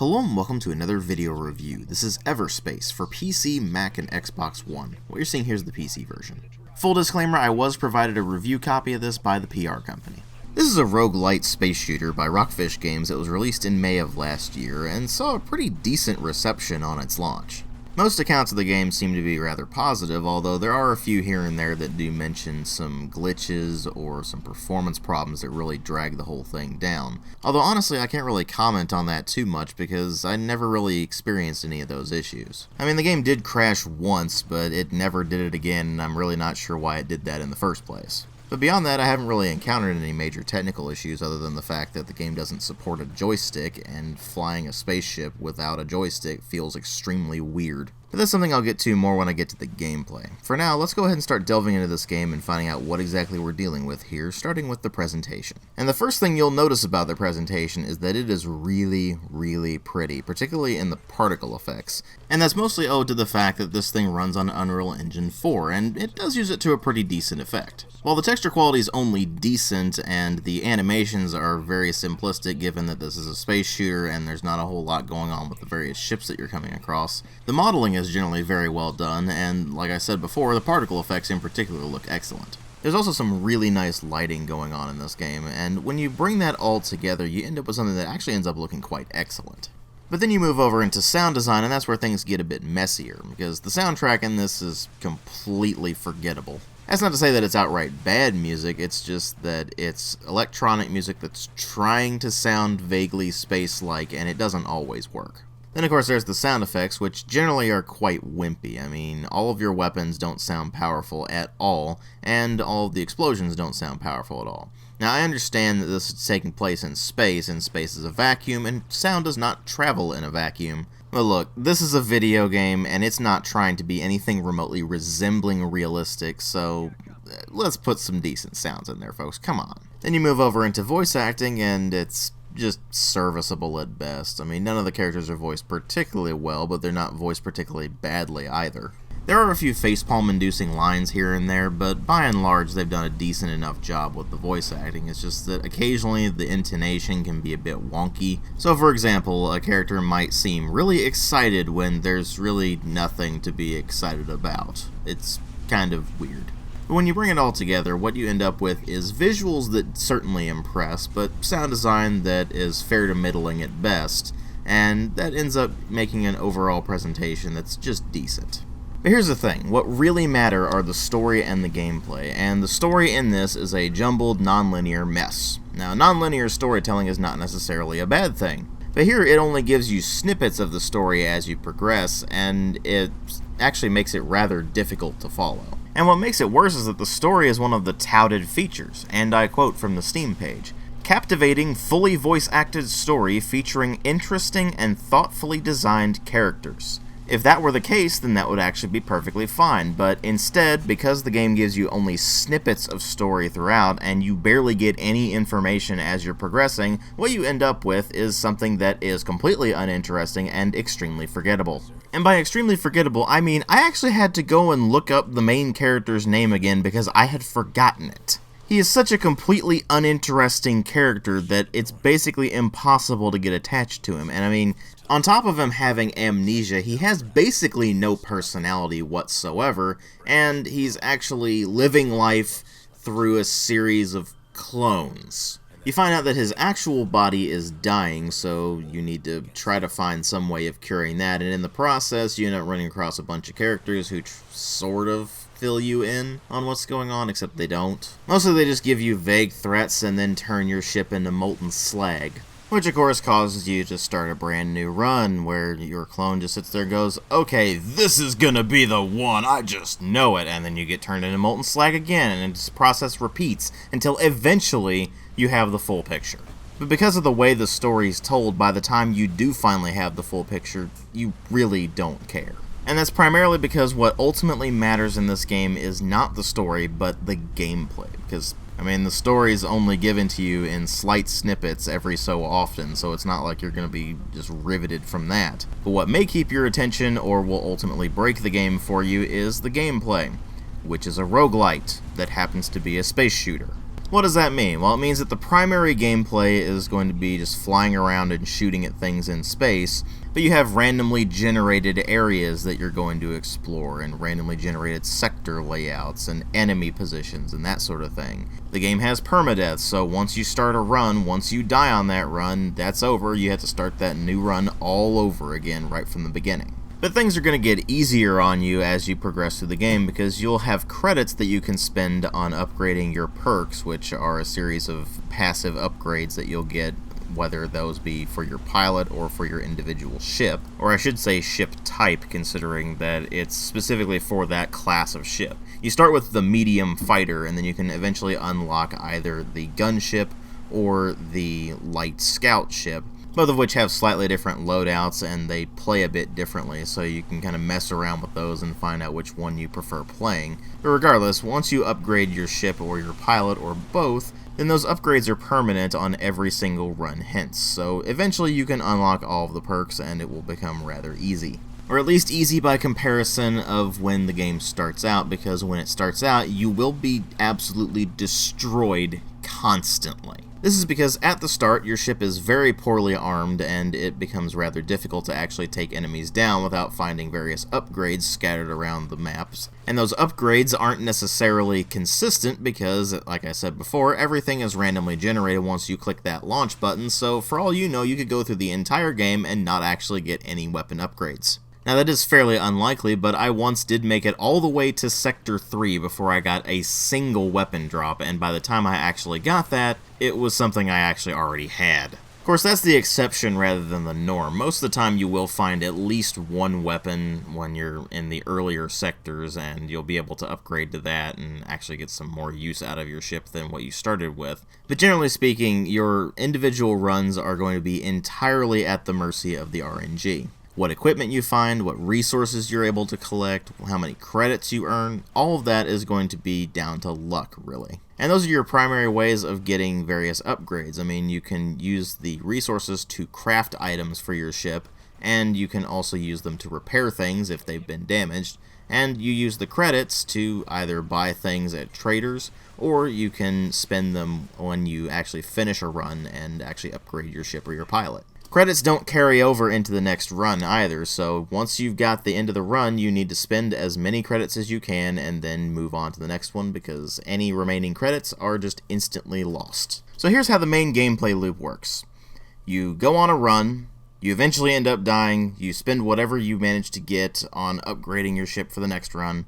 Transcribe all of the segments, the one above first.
Hello and welcome to another video review. This is EVERSPACE for PC, Mac, and Xbox One. What you're seeing here is the PC version. Full disclaimer, I was provided a review copy of this by the PR company. This is a rogue-lite space shooter by Rockfish Games that was released in May of last year and saw a pretty decent reception on its launch. Most accounts of the game seem to be rather positive, although there are a few here and there that do mention some glitches or some performance problems that really drag the whole thing down. Although honestly, I can't really comment on that too much because I never really experienced any of those issues. I mean, the game did crash once, but it never did it again, and I'm really not sure why it did that in the first place. But beyond that, I haven't really encountered any major technical issues other than the fact that the game doesn't support a joystick, and flying a spaceship without a joystick feels extremely weird. But that's something I'll get to more when I get to the gameplay. For now, let's go ahead and start delving into this game and finding out what exactly we're dealing with here, starting with the presentation. And the first thing you'll notice about the presentation is that it is really, really pretty, particularly in the particle effects. And that's mostly owed to the fact that this thing runs on Unreal Engine 4, and it does use it to a pretty decent effect. While the texture quality is only decent and the animations are very simplistic given that this is a space shooter and there's not a whole lot going on with the various ships that you're coming across, the modeling is generally very well done, and like I said before, the particle effects in particular look excellent. There's also some really nice lighting going on in this game, and when you bring that all together, you end up with something that actually ends up looking quite excellent. But then you move over into sound design, and that's where things get a bit messier, because the soundtrack in this is completely forgettable. That's not to say that it's outright bad music, it's just that it's electronic music that's trying to sound vaguely space-like, and it doesn't always work. Then of course there's the sound effects, which generally are quite wimpy. I mean, all of your weapons don't sound powerful at all, and all of the explosions don't sound powerful at all. Now I understand that this is taking place in space, and space is a vacuum, and sound does not travel in a vacuum. But look, this is a video game, and it's not trying to be anything remotely resembling realistic, so let's put some decent sounds in there, folks, come on. Then you move over into voice acting, and it's just serviceable at best. I mean, none of the characters are voiced particularly well, but they're not voiced particularly badly either. There are a few facepalm-inducing lines here and there, but by and large they've done a decent enough job with the voice acting. It's just that occasionally the intonation can be a bit wonky. So for example, a character might seem really excited when there's really nothing to be excited about. It's kind of weird. But when you bring it all together, what you end up with is visuals that certainly impress, but sound design that is fair to middling at best, and that ends up making an overall presentation that's just decent. But here's the thing, what really matter are the story and the gameplay, and the story in this is a jumbled nonlinear mess. Now, nonlinear storytelling is not necessarily a bad thing, but here it only gives you snippets of the story as you progress, and it actually makes it rather difficult to follow. And what makes it worse is that the story is one of the touted features, and I quote from the Steam page, "Captivating, fully voice-acted story featuring interesting and thoughtfully designed characters." If that were the case, then that would actually be perfectly fine, but instead, because the game gives you only snippets of story throughout, and you barely get any information as you're progressing, what you end up with is something that is completely uninteresting and extremely forgettable. And by extremely forgettable, I mean I actually had to go and look up the main character's name again because I had forgotten it. He is such a completely uninteresting character that it's basically impossible to get attached to him, and I mean, on top of him having amnesia, he has basically no personality whatsoever, and he's actually living life through a series of clones. You find out that his actual body is dying, so you need to try to find some way of curing that, and in the process, you end up running across a bunch of characters who sort of fill you in on what's going on, except they don't. Mostly they just give you vague threats and then turn your ship into molten slag. Which of course causes you to start a brand new run where your clone just sits there and goes, "Okay, this is gonna be the one, I just know it," and then you get turned into molten slag again, and this process repeats until eventually you have the full picture. But because of the way the story's told, by the time you do finally have the full picture, you really don't care. And that's primarily because what ultimately matters in this game is not the story, but the gameplay, because I mean, the story is only given to you in slight snippets every so often, so it's not like you're going to be just riveted from that. But what may keep your attention, or will ultimately break the game for you, is the gameplay, which is a roguelite that happens to be a space shooter. What does that mean? Well, it means that the primary gameplay is going to be just flying around and shooting at things in space, but you have randomly generated areas that you're going to explore, and randomly generated sector layouts and enemy positions and that sort of thing. The game has permadeath, so once you start a run, once you die on that run, that's over. You have to start that new run all over again right from the beginning. But things are going to get easier on you as you progress through the game, because you'll have credits that you can spend on upgrading your perks, which are a series of passive upgrades that you'll get, whether those be for your pilot or for your individual ship, or I should say ship type, considering that it's specifically for that class of ship. You start with the medium fighter, and then you can eventually unlock either the gunship or the light scout ship, both of which have slightly different loadouts, and they play a bit differently, so you can kind of mess around with those and find out which one you prefer playing. But regardless, once you upgrade your ship or your pilot or both, then those upgrades are permanent on every single run hence, so eventually you can unlock all of the perks and it will become rather easy. Or at least easy by comparison of when the game starts out, because when it starts out, you will be absolutely destroyed constantly. This is because at the start, your ship is very poorly armed, and it becomes rather difficult to actually take enemies down without finding various upgrades scattered around the maps. And those upgrades aren't necessarily consistent because, like I said before, everything is randomly generated once you click that launch button, so for all you know, you could go through the entire game and not actually get any weapon upgrades. Now that is fairly unlikely, but I once did make it all the way to Sector 3 before I got a single weapon drop, and by the time I actually got that, it was something I actually already had. Of course, that's the exception rather than the norm. Most of the time you will find at least one weapon when you're in the earlier sectors, and you'll be able to upgrade to that and actually get some more use out of your ship than what you started with. But generally speaking, your individual runs are going to be entirely at the mercy of the RNG. What equipment you find, what resources you're able to collect, how many credits you earn, all of that is going to be down to luck, really. And those are your primary ways of getting various upgrades. I mean, you can use the resources to craft items for your ship, and you can also use them to repair things if they've been damaged, and you use the credits to either buy things at traders, or you can spend them when you actually finish a run and actually upgrade your ship or your pilot. Credits don't carry over into the next run either, so once you've got the end of the run, you need to spend as many credits as you can and then move on to the next one, because any remaining credits are just instantly lost. So here's how the main gameplay loop works. You go on a run, you eventually end up dying, you spend whatever you manage to get on upgrading your ship for the next run,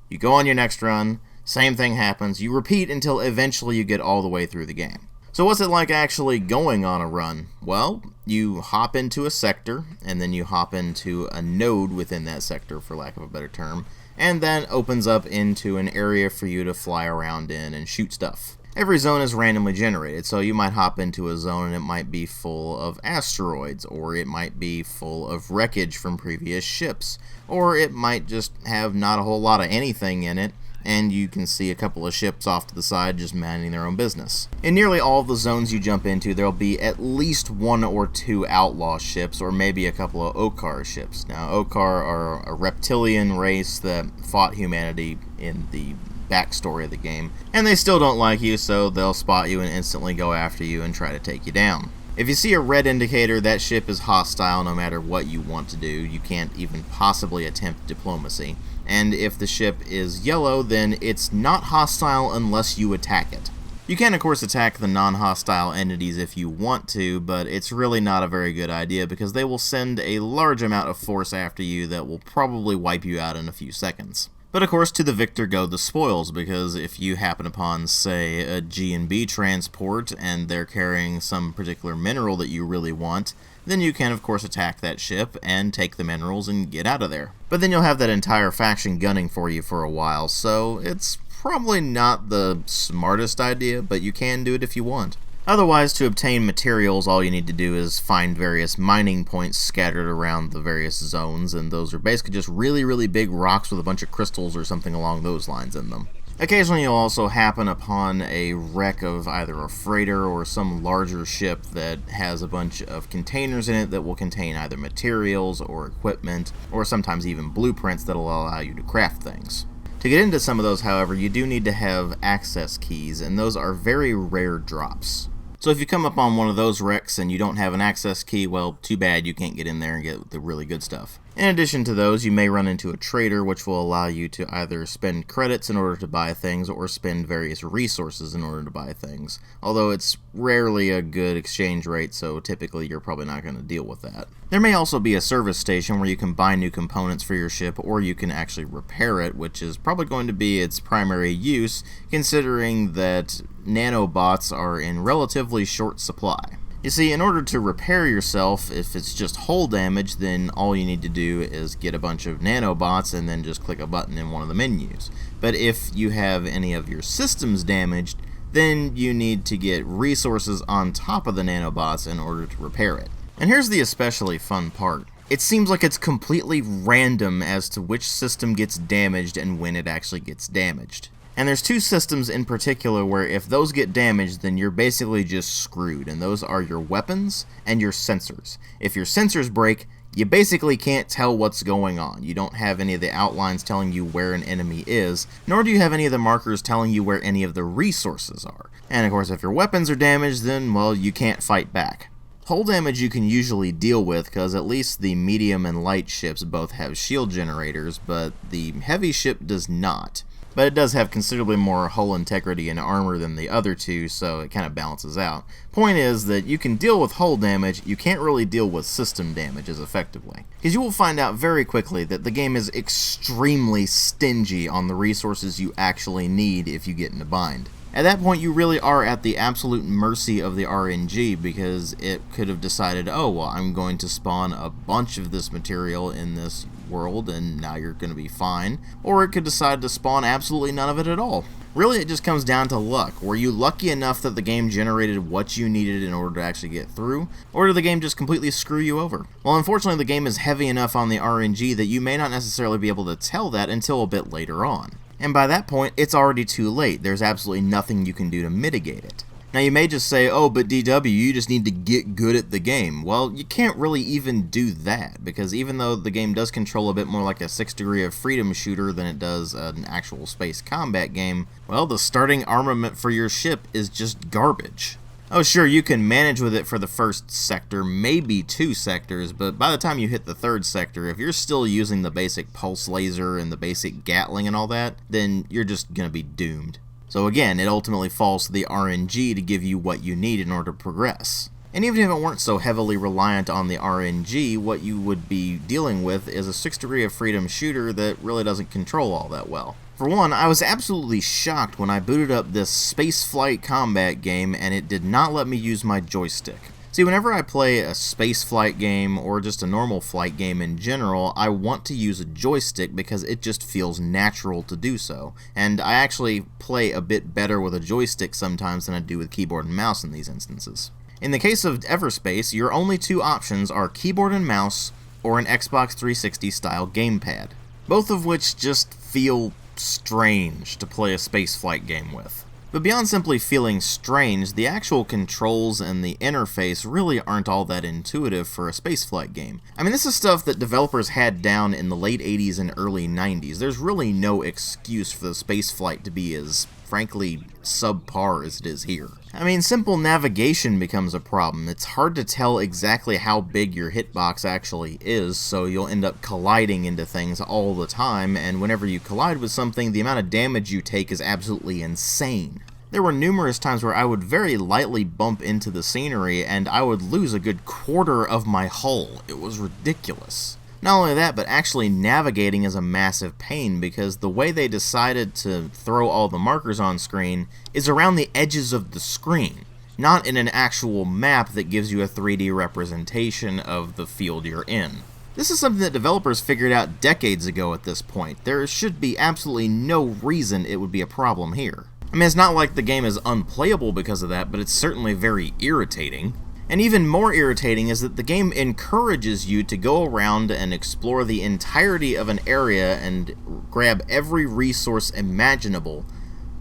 you go on your next run, same thing happens, you repeat until eventually you get all the way through the game. So what's it like actually going on a run? Well, you hop into a sector, and then you hop into a node within that sector, for lack of a better term, and then opens up into an area for you to fly around in and shoot stuff. Every zone is randomly generated, so you might hop into a zone and it might be full of asteroids, or it might be full of wreckage from previous ships, or it might just have not a whole lot of anything in it, and you can see a couple of ships off to the side just minding their own business. In nearly all of the zones you jump into, there'll be at least one or two outlaw ships, or maybe a couple of Okar ships. Now, Okar are a reptilian race that fought humanity in the backstory of the game, and they still don't like you, so they'll spot you and instantly go after you and try to take you down. If you see a red indicator, that ship is hostile no matter what you want to do. You can't even possibly attempt diplomacy. And if the ship is yellow, then it's not hostile unless you attack it. You can, of course, attack the non-hostile entities if you want to, but it's really not a very good idea because they will send a large amount of force after you that will probably wipe you out in a few seconds. But of course, to the victor go the spoils, because if you happen upon, say, a G&B transport and they're carrying some particular mineral that you really want, then you can, of course, attack that ship and take the minerals and get out of there. But then you'll have that entire faction gunning for you for a while, so it's probably not the smartest idea, but you can do it if you want. Otherwise, to obtain materials, all you need to do is find various mining points scattered around the various zones, and those are basically just really, really big rocks with a bunch of crystals or something along those lines in them. Occasionally you'll also happen upon a wreck of either a freighter or some larger ship that has a bunch of containers in it that will contain either materials or equipment, or sometimes even blueprints that will allow you to craft things. To get into some of those, however, you do need to have access keys, and those are very rare drops. So if you come up on one of those wrecks and you don't have an access key, well, too bad, you can't get in there and get the really good stuff. In addition to those, you may run into a trader, which will allow you to either spend credits in order to buy things or spend various resources in order to buy things. Although it's rarely a good exchange rate, so typically you're probably not going to deal with that. There may also be a service station where you can buy new components for your ship, or you can actually repair it, which is probably going to be its primary use, considering that nanobots are in relatively short supply. You see, in order to repair yourself, if it's just hull damage, then all you need to do is get a bunch of nanobots and then just click a button in one of the menus. But if you have any of your systems damaged, then you need to get resources on top of the nanobots in order to repair it. And here's the especially fun part. It seems like it's completely random as to which system gets damaged and when it actually gets damaged. And there's two systems in particular where if those get damaged, then you're basically just screwed, and those are your weapons and your sensors. If your sensors break, you basically can't tell what's going on. You don't have any of the outlines telling you where an enemy is, nor do you have any of the markers telling you where any of the resources are. And of course, if your weapons are damaged, then, well, you can't fight back. Hull damage you can usually deal with, because at least the medium and light ships both have shield generators, but the heavy ship does not. But it does have considerably more hull integrity and armor than the other two, so it kind of balances out. Point is that you can deal with hull damage, you can't really deal with system damage as effectively. Because you will find out very quickly that the game is extremely stingy on the resources you actually need if you get in a bind. At that point, you really are at the absolute mercy of the RNG, because it could have decided, oh, well, I'm going to spawn a bunch of this material in this world, and now you're going to be fine. Or it could decide to spawn absolutely none of it at all. Really, it just comes down to luck. Were you lucky enough that the game generated what you needed in order to actually get through? Or did the game just completely screw you over? Well, unfortunately, the game is heavy enough on the RNG that you may not necessarily be able to tell that until a bit later on. And by that point, it's already too late. There's absolutely nothing you can do to mitigate it. Now you may just say, oh, but DW, you just need to get good at the game. Well, you can't really even do that, because even though the game does control a bit more like a 6 Degree of Freedom shooter than it does an actual space combat game, well, the starting armament for your ship is just garbage. Oh sure, you can manage with it for the first sector, maybe 2 sectors, but by the time you hit the 3rd sector, if you're still using the basic pulse laser and the basic Gatling and all that, then you're just gonna be doomed. So again, it ultimately falls to the RNG to give you what you need in order to progress. And even if it weren't so heavily reliant on the RNG, what you would be dealing with is a 6 Degree of Freedom shooter that really doesn't control all that well. For one, I was absolutely shocked when I booted up this spaceflight combat game and it did not let me use my joystick. See, whenever I play a spaceflight game or just a normal flight game in general, I want to use a joystick because it just feels natural to do so. And I actually play a bit better with a joystick sometimes than I do with keyboard and mouse in these instances. In the case of EVERSPACE, your only 2 options are keyboard and mouse or an Xbox 360 style gamepad, both of which just feel strange to play a spaceflight game with. But beyond simply feeling strange, the actual controls and the interface really aren't all that intuitive for a spaceflight game. I mean, this is stuff that developers had down in the late 80s and early 90s. There's really no excuse for the spaceflight to be as, frankly, subpar as it is here. I mean, simple navigation becomes a problem. It's hard to tell exactly how big your hitbox actually is, so you'll end up colliding into things all the time, and whenever you collide with something, the amount of damage you take is absolutely insane. There were numerous times where I would very lightly bump into the scenery, and I would lose a good quarter of my hull. It was ridiculous. Not only that, but actually navigating is a massive pain, because the way they decided to throw all the markers on screen is around the edges of the screen, not in an actual map that gives you a 3D representation of the field you're in. This is something that developers figured out decades ago at this point. There should be absolutely no reason it would be a problem here. I mean, it's not like the game is unplayable because of that, but it's certainly very irritating. And even more irritating is that the game encourages you to go around and explore the entirety of an area and grab every resource imaginable,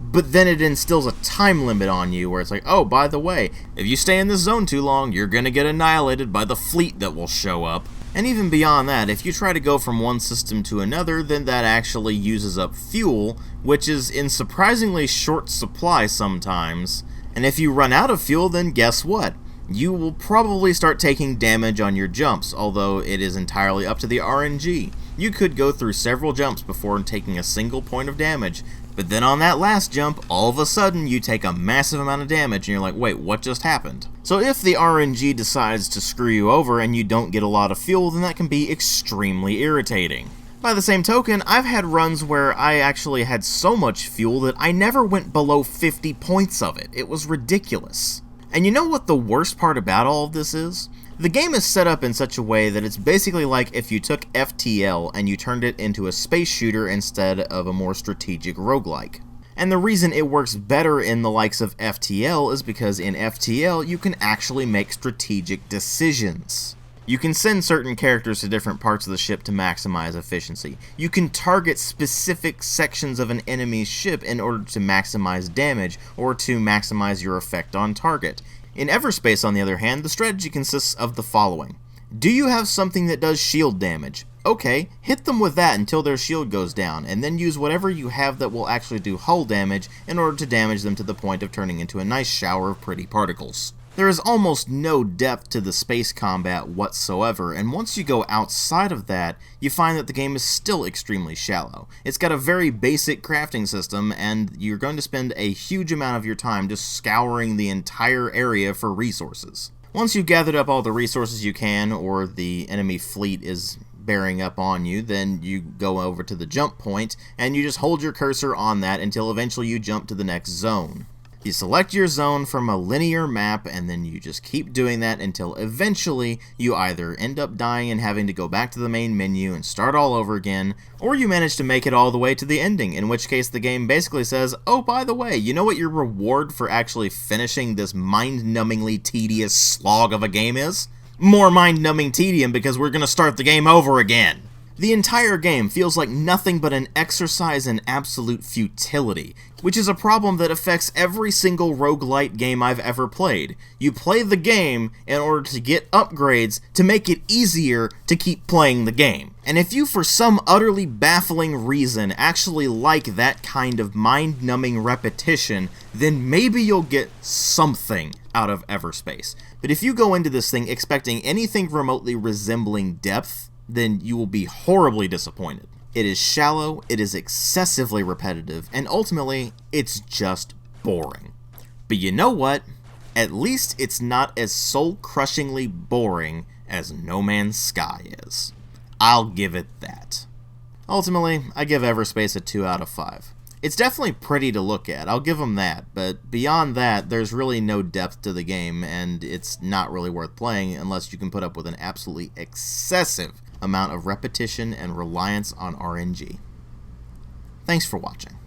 but then it instills a time limit on you where it's like, oh, by the way, if you stay in this zone too long, you're gonna get annihilated by the fleet that will show up. And even beyond that, if you try to go from one system to another, then that actually uses up fuel, which is in surprisingly short supply sometimes. And if you run out of fuel, then guess what? You will probably start taking damage on your jumps, although it is entirely up to the RNG. You could go through several jumps before taking a single point of damage, but then on that last jump, all of a sudden you take a massive amount of damage and you're like, wait, what just happened? So if the RNG decides to screw you over and you don't get a lot of fuel, then that can be extremely irritating. By the same token, I've had runs where I actually had so much fuel that I never went below 50 points of it. It was ridiculous. And you know what the worst part about all of this is? The game is set up in such a way that it's basically like if you took FTL and you turned it into a space shooter instead of a more strategic roguelike. And the reason it works better in the likes of FTL is because in FTL you can actually make strategic decisions. You can send certain characters to different parts of the ship to maximize efficiency. You can target specific sections of an enemy's ship in order to maximize damage or to maximize your effect on target. In EVERSPACE, on the other hand, the strategy consists of the following. Do you have something that does shield damage? Okay, hit them with that until their shield goes down, and then use whatever you have that will actually do hull damage in order to damage them to the point of turning into a nice shower of pretty particles. There is almost no depth to the space combat whatsoever, and once you go outside of that, you find that the game is still extremely shallow. It's got a very basic crafting system, and you're going to spend a huge amount of your time just scouring the entire area for resources. Once you've gathered up all the resources you can, or the enemy fleet is bearing up on you, then you go over to the jump point, and you just hold your cursor on that until eventually you jump to the next zone. You select your zone from a linear map, and then you just keep doing that until eventually you either end up dying and having to go back to the main menu and start all over again, or you manage to make it all the way to the ending, in which case the game basically says, oh, by the way, you know what your reward for actually finishing this mind-numbingly tedious slog of a game is? More mind-numbing tedium because we're going to start the game over again. The entire game feels like nothing but an exercise in absolute futility, which is a problem that affects every single roguelite game I've ever played. You play the game in order to get upgrades to make it easier to keep playing the game. And if you, for some utterly baffling reason, actually like that kind of mind-numbing repetition, then maybe you'll get something out of EVERSPACE. But if you go into this thing expecting anything remotely resembling depth, then you will be horribly disappointed. It is shallow, it is excessively repetitive, and ultimately, it's just boring. But you know what? At least it's not as soul-crushingly boring as No Man's Sky is. I'll give it that. Ultimately, I give EVERSPACE a 2 out of 5. It's definitely pretty to look at, I'll give them that, but beyond that, there's really no depth to the game, and it's not really worth playing unless you can put up with an absolutely excessive amount of repetition and reliance on RNG. Thanks for watching.